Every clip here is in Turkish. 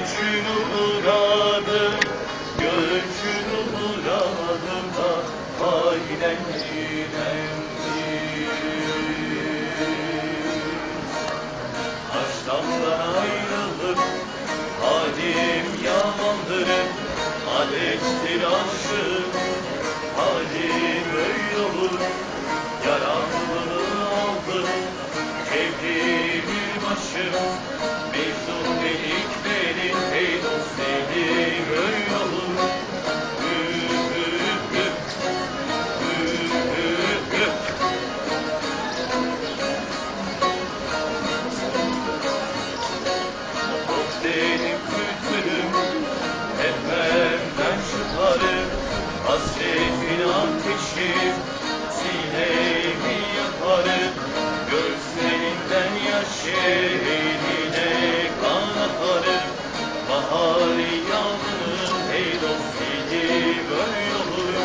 göçünü uğradım, göçünü uğradım da aynen Aşktan ayrılıp halim yamandır, adettir aşık, halim öyle olur. Yaramını aldım, çevri bir başım, mecnun dedik benim, hey dost dedim öyle olur. Dost dedim kültürüm, hep benden çıkarım, hasretin ateşi sinemi yakarım, gözlerinden yaş eline kan atarım. Bahar yağmur hey dost dedim öyle olur.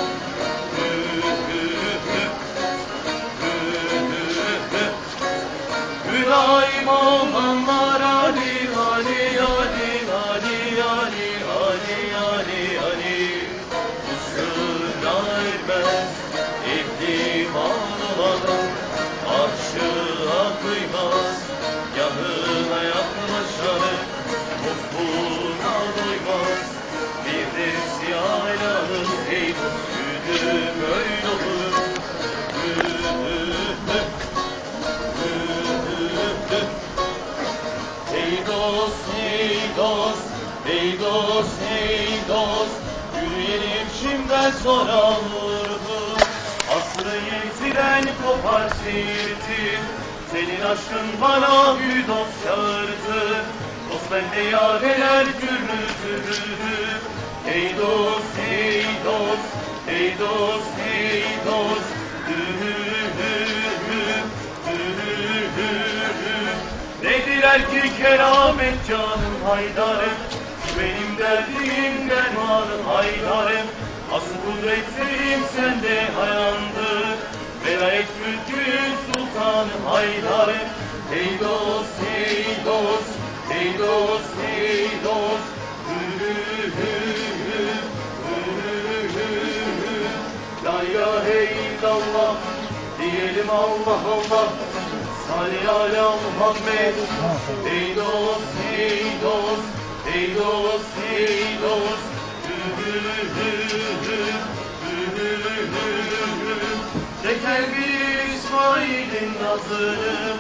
Mülayim olanlar Ali, Ali, Ali, Ali, Ali, Ali, Ali, Ali. Usuna ermez, ihtimal olalım, aşığa kıymaz, yanına yaklaşanı, ufkuna doymaz. Bir de siyahlanır, hey güdüm öyle olur. Hey dost, hey dost, hey dost, hey dost, yürüyelim şimdiden sonra vurdu. Asrı yitiren kopar seyirtir, senin aşkın bana bir dost çağırdı. Dost bende yareler gürültülü. Hey dost, hey dost, hey dost, hey dost, nedir erkek keramet canım haydarım, benim derdim dermanım haydarım. Asıl kudretlerim sende hayandır, velayet mülkün sultanım haydarım. Hey dost, hey dost, hey dost, hey dost, la ilahe illallah diyelim Allah Allah. Salli ala Muhammed. Hey dost, hey dost, hey dost, hey dost. Çeker bir İsmail'in nazını,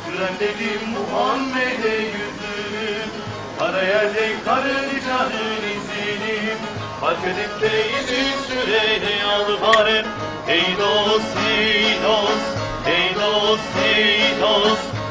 süren dedim Muhammed'e yüzünü. Kara yerde karın canın izini, fark edip de izi sürene yalvarım. Hey dost, hey dost, hey dost, hey dost.